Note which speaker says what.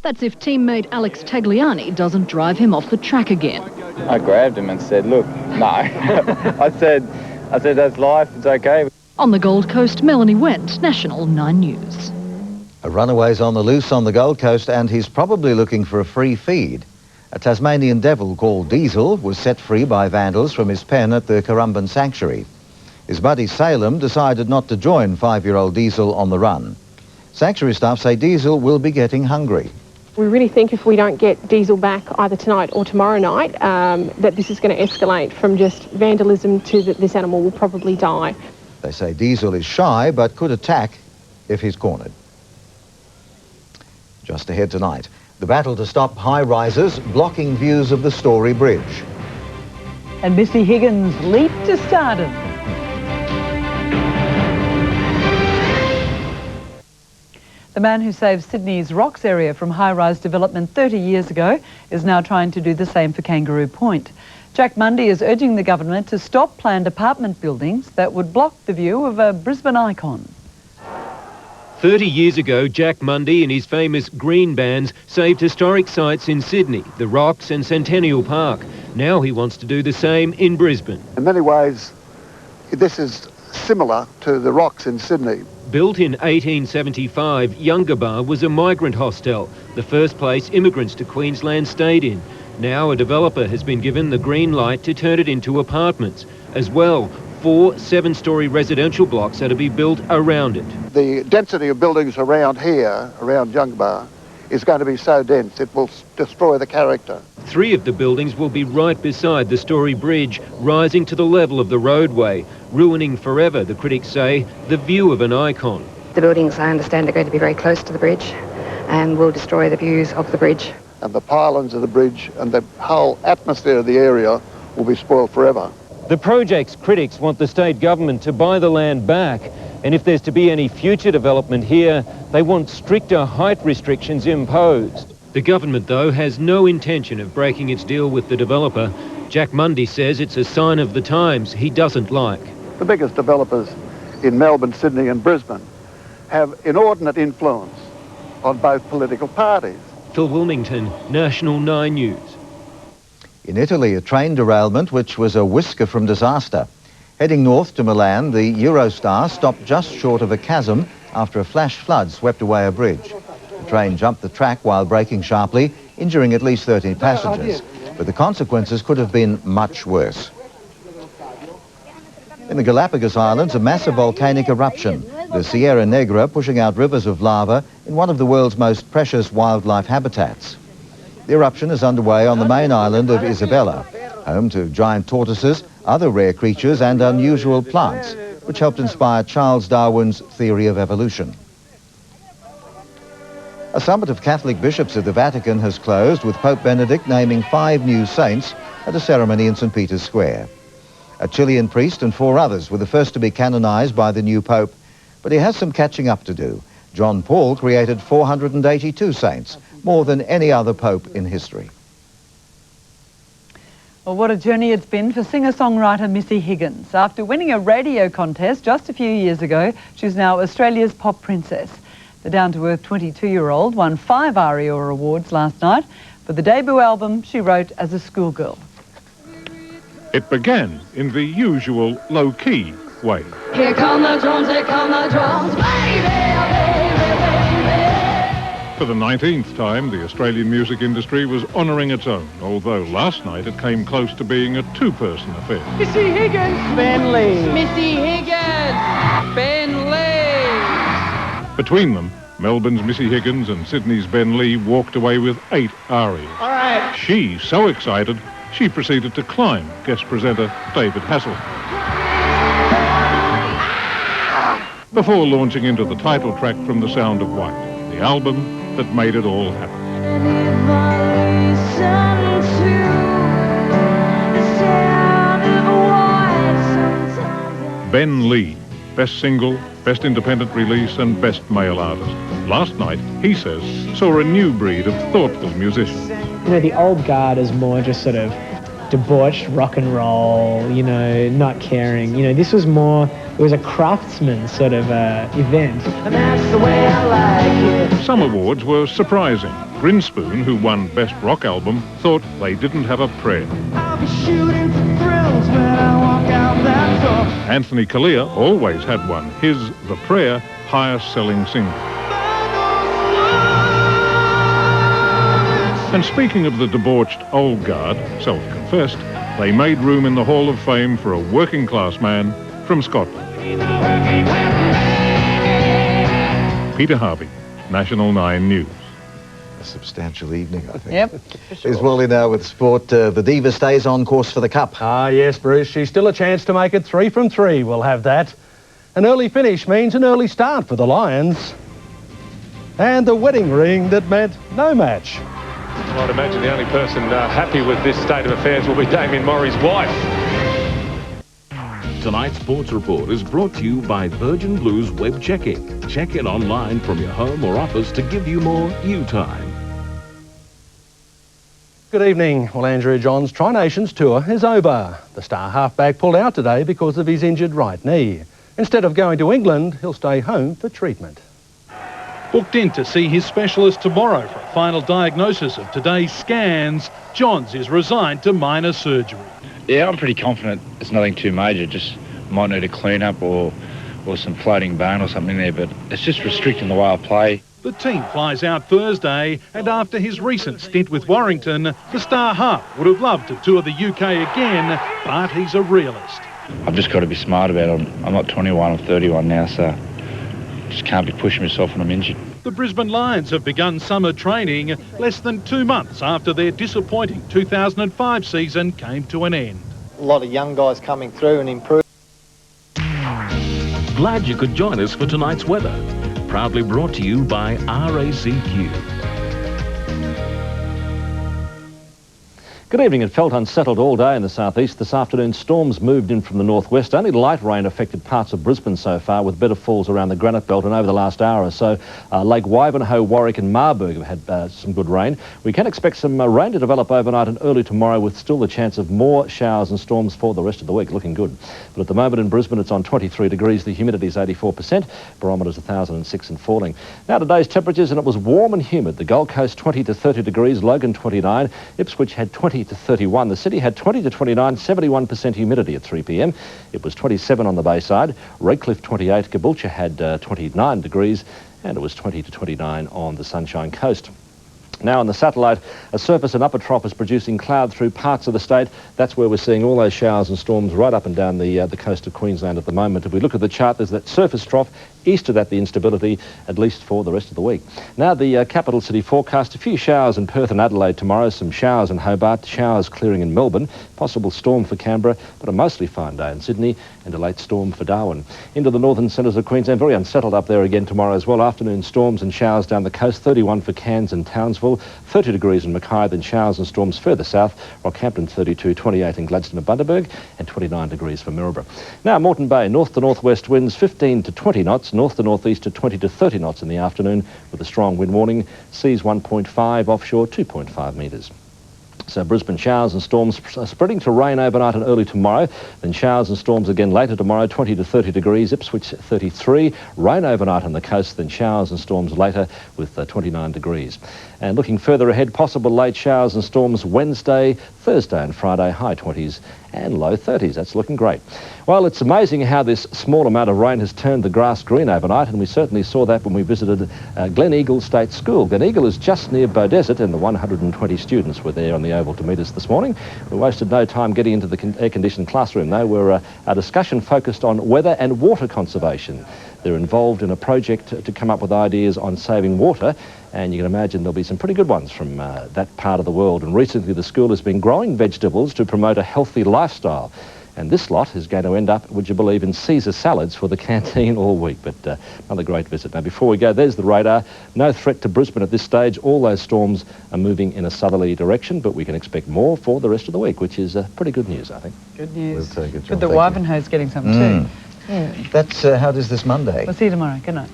Speaker 1: That's if teammate Alex Tagliani doesn't drive him off the track again.
Speaker 2: I grabbed him and said, look, no. I said, that's life, it's okay.
Speaker 1: On the Gold Coast, Melanie Wendt, National 9 News.
Speaker 3: A runaway's on the loose on the Gold Coast and he's probably looking for a free feed. A Tasmanian devil called Diesel was set free by vandals from his pen at the Currumbin Sanctuary. His buddy Salem decided not to join 5-year-old Diesel on the run. Sanctuary staff say Diesel will be getting hungry.
Speaker 4: We really think if we don't get Diesel back either tonight or tomorrow night, that this is going to escalate from just vandalism to that this animal will probably die.
Speaker 3: They say Diesel is shy but could attack if he's cornered. Just ahead tonight, the battle to stop high-rises blocking views of the Story Bridge.
Speaker 5: And Missy Higgins leaped to stardom. The man who saved Sydney's Rocks area from high-rise development 30 years ago is now trying to do the same for Kangaroo Point. Jack Mundy is urging the government to stop planned apartment buildings that would block the view of a Brisbane icon.
Speaker 6: 30 years ago, Jack Mundy and his famous green bands saved historic sites in Sydney, the Rocks and Centennial Park. Now he wants to do the same in Brisbane.
Speaker 7: In many ways, this is similar to the Rocks in Sydney.
Speaker 6: Built in 1875, Yungabar was a migrant hostel, the first place immigrants to Queensland stayed in. Now a developer has been given the green light to turn it into apartments. As well, 4 7-storey residential blocks are to be built around it.
Speaker 7: The density of buildings around here, around Yungabar, is going to be so dense it will destroy the character.
Speaker 6: 3 of the buildings will be right beside the Story Bridge, rising to the level of the roadway, ruining forever, the critics say, the view of an icon.
Speaker 8: The buildings, I understand, are going to be very close to the bridge and will destroy the views of the bridge.
Speaker 7: And the pylons of the bridge and the whole atmosphere of the area will be spoiled forever.
Speaker 6: The project's critics want the state government to buy the land back, and if there's to be any future development here, they want stricter height restrictions imposed. The government, though, has no intention of breaking its deal with the developer. Jack Mundy says it's a sign of the times he doesn't like.
Speaker 7: The biggest developers in Melbourne, Sydney and Brisbane have inordinate influence on both political parties.
Speaker 6: Phil Wilmington, National 9 News.
Speaker 3: In Italy, a train derailment which was a whisker from disaster. Heading north to Milan, the Eurostar stopped just short of a chasm after a flash flood swept away a bridge. The train jumped the track while braking sharply, injuring at least 13 passengers. But the consequences could have been much worse. In the Galapagos Islands, a massive volcanic eruption. The Sierra Negra pushing out rivers of lava in one of the world's most precious wildlife habitats. The eruption is underway on the main island of Isabella, home to giant tortoises, other rare creatures and unusual plants, which helped inspire Charles Darwin's theory of evolution. A summit of Catholic bishops at the Vatican has closed, with Pope Benedict naming 5 new saints at a ceremony in St. Peter's Square. A Chilean priest and 4 others were the first to be canonized by the new Pope, but he has some catching up to do. John Paul created 482 saints, more than any other pope in history.
Speaker 5: Well, what a journey it's been for singer-songwriter Missy Higgins. After winning a radio contest just a few years ago, she's now Australia's pop princess. The down-to-earth 22-year-old won 5 ARIA awards last night for the debut album she wrote as a schoolgirl.
Speaker 9: It began in the usual low-key way.
Speaker 10: Here come the drums, baby, baby, baby.
Speaker 9: For the 19th time, the Australian music industry was honouring its own, although last night it came close to being a 2-person affair.
Speaker 10: Missy Higgins, Ben Lee. Missy Higgins, Ben Lee.
Speaker 9: Between them, Melbourne's Missy Higgins and Sydney's Ben Lee walked away with 8 ARIAs.
Speaker 10: All right.
Speaker 9: She, so excited, she proceeded to climb guest presenter David Hasselhoff. Before launching into the title track from The Sound of White, the album that made it all happen. Ben Lee, best single, best independent release and best male artist. Last night, he says, saw a new breed of thoughtful musicians.
Speaker 11: You know, the old guard is more just sort of debauched rock and roll, you know, not caring. You know, this was more it was a craftsman sort of event.
Speaker 10: And that's the way I like it.
Speaker 9: Some awards were surprising. Grinspoon, who won Best Rock Album, thought they didn't have a prayer.
Speaker 10: I'll be shooting for thrills when I walk out that door.
Speaker 9: Anthony Kalia always had one, his The Prayer, highest selling single. And speaking of the debauched old guard, self-confessed, they made room in the Hall of Fame for a working class man from Scotland. Peter Harvey, National 9 News.
Speaker 3: A substantial evening, I think.
Speaker 5: Yep.
Speaker 3: There's Walley now with sport. The Diva stays on course for the Cup.
Speaker 12: Ah, yes, Bruce. She's still a chance to make it 3 from 3. We'll have that. An early finish means an early start for the Lions. And the wedding ring that meant no match.
Speaker 13: I'd imagine the only person happy with this state of affairs will be Damien Morrie's wife.
Speaker 14: Tonight's Sports Report is brought to you by Virgin Blues Web Check-In. Check in online from your home or office to give you more you time.
Speaker 12: Good evening. Well, Andrew John's Tri-Nations tour is over. The star halfback pulled out today because of his injured right knee. Instead of going to England, he'll stay home for treatment.
Speaker 15: Booked in to see his specialist tomorrow for a final diagnosis of today's scans, Johns is resigned to minor surgery.
Speaker 16: Yeah, I'm pretty confident it's nothing too major, just might need a clean-up or some floating bone or something there, but it's just restricting the way I play.
Speaker 15: The team flies out Thursday, and after his recent stint with Warrington, the star half would have loved to tour the UK again, but he's a realist.
Speaker 16: I've just got to be smart about it. I'm not 21, I'm 31 now, so just can't be pushing myself when I'm injured.
Speaker 15: The Brisbane Lions have begun summer training less than 2 months after their disappointing 2005 season came to an end.
Speaker 17: A lot of young guys coming through and improving.
Speaker 14: Glad you could join us for tonight's weather. Proudly brought to you by RACQ.
Speaker 18: Good evening. It felt unsettled all day in the southeast. This afternoon, storms moved in from the northwest. Only light rain affected parts of Brisbane so far, with better falls around the Granite Belt, and over the last hour or so, Lake Wivenhoe, Warwick and Marburg have had some good rain. We can expect some rain to develop overnight and early tomorrow, with still the chance of more showers and storms for the rest of the week. Looking good. But at the moment in Brisbane, it's on 23 degrees. The humidity is 84%. Barometer's 1,006 and falling. Now today's temperatures, and it was warm and humid. The Gold Coast 20 to 30 degrees, Logan 29, Ipswich had 20 to 31. The city had 20 to 29, 71% humidity at 3 p.m. It was 27 on the Bayside. Redcliffe 28, Caboolture had 29 degrees, and it was 20 to 29 on the Sunshine Coast. Now on the satellite, a surface and upper trough is producing cloud through parts of the state. That's where we're seeing all those showers and storms right up and down the coast of Queensland at the moment. If we look at the chart, there's that surface trough. East of that, the instability, at least for the rest of the week. Now the capital city forecast, a few showers in Perth and Adelaide tomorrow, some showers in Hobart, showers clearing in Melbourne, possible storm for Canberra, but a mostly fine day in Sydney, and a late storm for Darwin. Into the northern centres of Queensland, very unsettled up there again tomorrow as well. Afternoon storms and showers down the coast, 31 for Cairns and Townsville, 30 degrees in Mackay, then showers and storms further south, Rockhampton 32, 28 in Gladstone and Bundaberg, and 29 degrees for Maryborough. Now Moreton Bay, north to northwest winds 15 to 20 knots, north to northeast to 20 to 30 knots in the afternoon, with a strong wind warning, seas 1.5, offshore 2.5 metres. So Brisbane showers and storms spreading to rain overnight and early tomorrow. Then showers and storms again later tomorrow, 20 to 30 degrees, Ipswich 33. Rain overnight on the coast, then showers and storms later with 29 degrees. And looking further ahead, possible late showers and storms Wednesday, Thursday and Friday, high 20s and low 30s. That's looking great. Well, it's amazing how this small amount of rain has turned the grass green overnight, and we certainly saw that when we visited Glen Eagle State School. Glen Eagle is just near Beaudesert, and the 120 students were there on the oval to meet us this morning. We wasted no time getting into the air-conditioned classroom, though, where our discussion focused on weather and water conservation. They're involved in a project to come up with ideas on saving water, and you can imagine there'll be some pretty good ones from that part of the world. And recently the school has been growing vegetables to promote a healthy lifestyle. And this lot is going to end up, would you believe, in Caesar salads for the canteen all week. But another great visit. Now, before we go, there's the radar. No threat to Brisbane at this stage. All those storms are moving in a southerly direction, but we can expect more for the rest of the week, which is pretty good news, I think.
Speaker 5: Good news.
Speaker 3: Good job.
Speaker 5: Good that Wivenhoe's getting some too.
Speaker 3: That's how does this Monday?
Speaker 5: We'll see you tomorrow. Good night.